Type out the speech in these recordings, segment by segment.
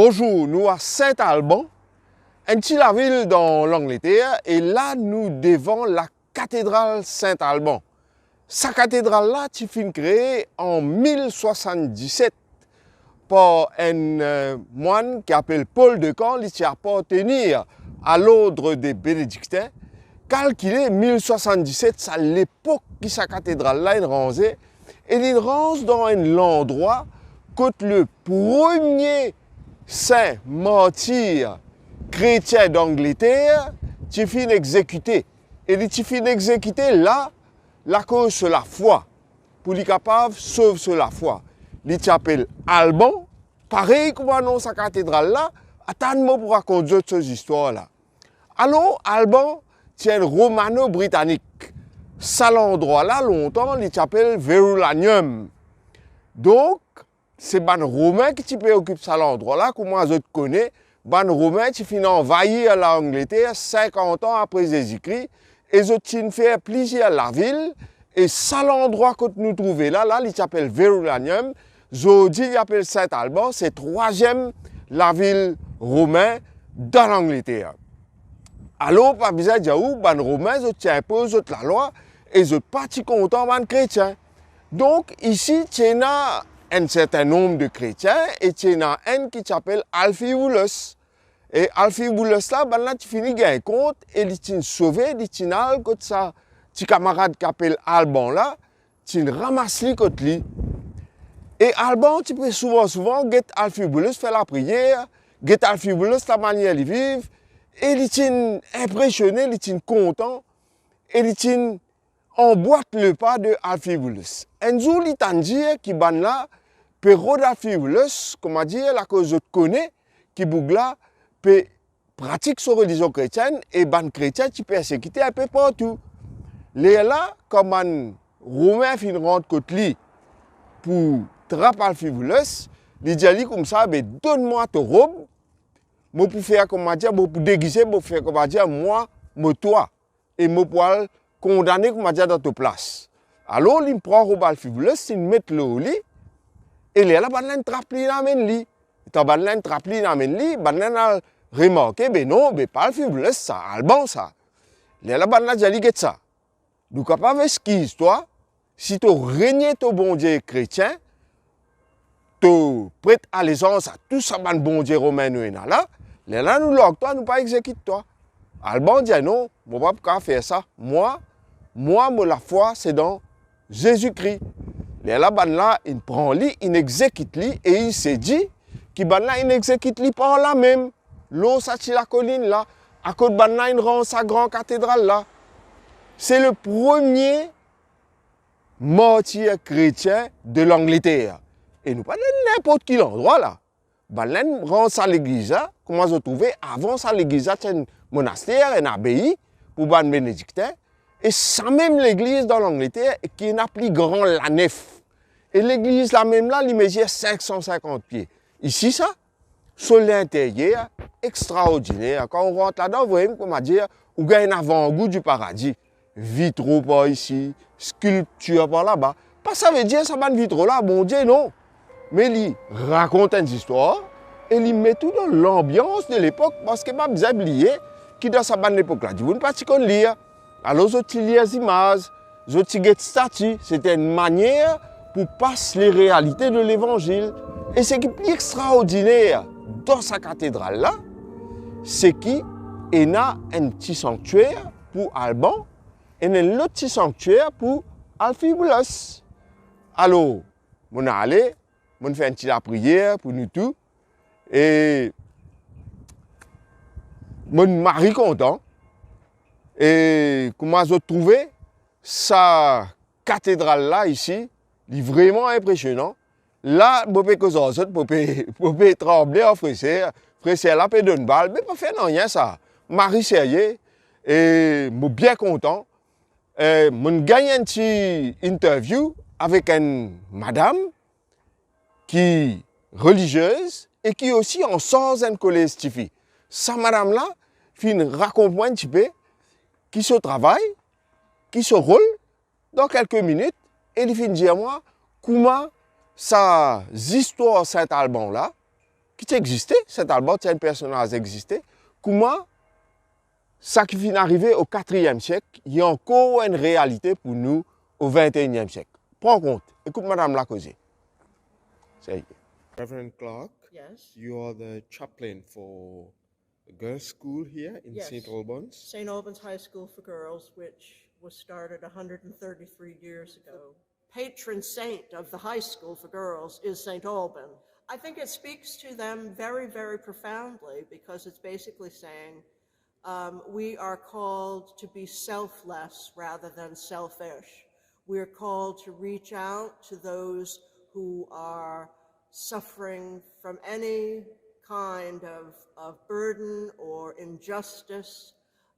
Bonjour, nous à Saint-Alban, une petite ville dans l'Angleterre, et là nous devons la cathédrale Saint-Alban. Sa cathédrale-là, tu finis créée en 1077 par un moine qui s'appelle Paul de Caen, qui appartenait à l'ordre des bénédictins. Calculé 1077, c'est l'époque qui sa cathédrale-là est rangée, et il range dans un endroit que le premier saint martyr chrétien d'Angleterre, tu finis exécuté. Et tu finis exécuté là, la cause sur la foi. Pour les capables, sauve sur la foi. Il s'appelle Alban, pareil comme dans sa cathédrale là, attends-moi pour raconter ces histoires-là. Alors, Alban, c'est un romano-britannique. Ça l'endroit là, longtemps, il s'appelle Verulamium. Donc, c'est les Romains qui préoccupent ça l'endroit là, comme moi je connais. Les Romains qui finissent envahir l'Angleterre 50 ans après Jésus-Christ. Et ils ont fait plaisir à la ville. Et ça l'endroit que nous trouvons là, il s'appelle Verulamium. Aujourd'hui, il s'appelle Saint-Alban. C'est troisième la ville romaine dans l'Angleterre. Alors, pas besoin de dire où, les Romains imposent la loi et ils sont pas contents des chrétiens. Donc, ici, il y a un certain nombre de chrétiens et il y en a un qui s'appelle Alphibulus. Et Alphibulus, là, tu finis un compte et il est sauvé, il est que ça, petit camarade qui s'appelle Alban, là, tu ramasses lui contre lui. Et Alban, tu peux souvent, get Alphibulus faire la prière, get Alphibulus la manière de vivre, et il est impressionné, il est content, et il emboîte le pas de Alphibulus. Un jour, il t'a dit qu'il ban là, Péro d'Alphibulus, comment dire, la cause je connais, qui bougla, peut pratique sa religion chrétienne, et ban chrétien, tu peux persécuter un peu partout. Là, comme un Romain fin rentre contre lui pour trapper Alphibulus, il dit comme ça, donne-moi ta robe, moi pour faire comment dire, pour déguiser, pour faire comment dire, moi, toi, et moi pour condamner comment dire dans ta place. Alors, il prend robe Alphibulus, il met le au lit, et là, il a trappe lui dans le lit. Il a trappe lui dans le lit, il a remarqué, non, pas Alphibulus, ça, Alban, ça. Là, il a dit ça. Donc, pas avec ce qui toi, si tu régnes ton bon Dieu chrétien, tu prêtes allégeance à tout ça, bon Dieu romain, là, nous l'octroie, toi, nous pas exécute toi. Alban dit non, je ne peux pas faire ça. Moi, la foi, c'est dans Jésus-Christ. Là, il prend lui, il exécute lui, et il s'est dit qu'il exécute lui par là même. L'eau, ça, la colline là. À côté de là, il rend sa grande cathédrale là. C'est le premier martyr chrétien de l'Angleterre. Et nous parlons de n'importe quel endroit là. Balen rend ça l'église, comment je trouvais avant ça l'église, c'est un monastère, une abbaye pour les bénédictins. Et ça même l'église dans l'Angleterre qui est la plus grande, la nef. Et l'église là même là, il mesure 550 pieds. Ici ça, sur l'intérieur, extraordinaire. Quand on rentre là-dedans, vous voyez comment dire, on a un avant-goût du paradis. Vitraux par ici, sculpture par là-bas. Pas ça veut dire ça va vitraux là, bon Dieu non. Mais il raconte une histoire et il met tout dans l'ambiance de l'époque parce que m'a bien oublié qui dans sa bonne époque là, vous ne pas qu'on lire. Alors je lis les images, je lis les statues, c'était une manière pour passer les réalités de l'évangile. Et ce qui est plus extraordinaire dans sa cathédrale là, c'est qu'il y a un petit sanctuaire pour Alban et un autre petit sanctuaire pour Alphibulus. Alors, on est allé. On fait une petite prière pour nous tous. Et mon mari content. Et comment j'ai trouvé sa cathédrale là ici, est vraiment impressionnant. Là, je peux que ça, je peux trembler en frère, là peut donner balle, mais pas faire rien ça. Marie sérieux et je suis bien content. Je gagne une petite interview avec une madame qui est religieuse et qui est aussi en sens un collège Tifi. Sa madame-là, raconte un petit peu qui se travaille, qui se roule dans quelques minutes, et il finit dire moi comment sa histoire Saint-Alban là, qui existait, Saint-Alban, c'est un personnage existé. Comment ça qui vient d'arriver au 4e siècle, il y a encore une réalité pour nous au 21e siècle. Prends compte, écoute Madame la causer. Reverend Clark, Yes. you are the chaplain for a girls' school here in Yes. St. Albans. St. Albans High School for Girls, which was started 133 years ago. Patron saint of the high school for girls is St. Alban. I think it speaks to them very, very profoundly because it's basically saying we are called to be selfless rather than selfish. We are called to reach out to those who are suffering from any kind of burden or injustice.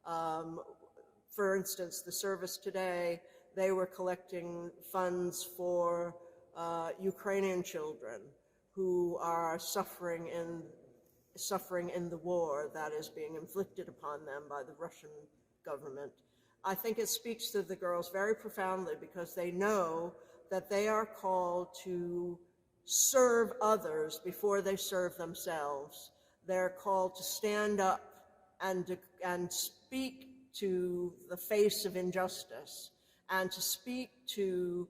For instance, the service today, they were collecting funds for Ukrainian children who are suffering in the war that is being inflicted upon them by the Russian government. I think it speaks to the girls very profoundly because they know that they are called to serve others before they serve themselves. They're called to stand up and speak to the face of injustice and to speak to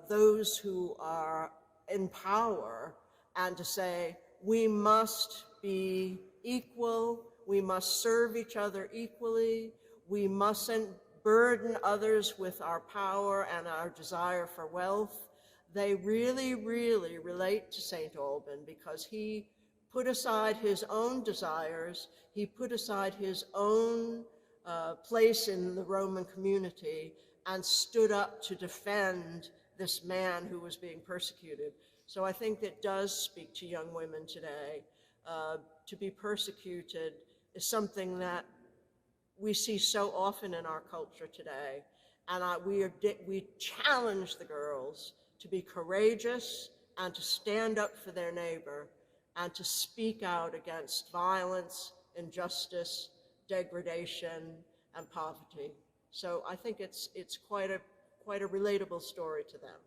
those who are in power and to say, we must be equal, we must serve each other equally, we mustn't burden others with our power and our desire for wealth. They really, really relate to St. Alban because he put aside his own desires, he put aside his own place in the Roman community and stood up to defend this man who was being persecuted. So I think it does speak to young women today. To be persecuted is something that we see so often in our culture today. And we challenge the girls to be courageous and to stand up for their neighbor and to speak out against violence, injustice, degradation, and poverty. So I think it's quite a relatable story to them.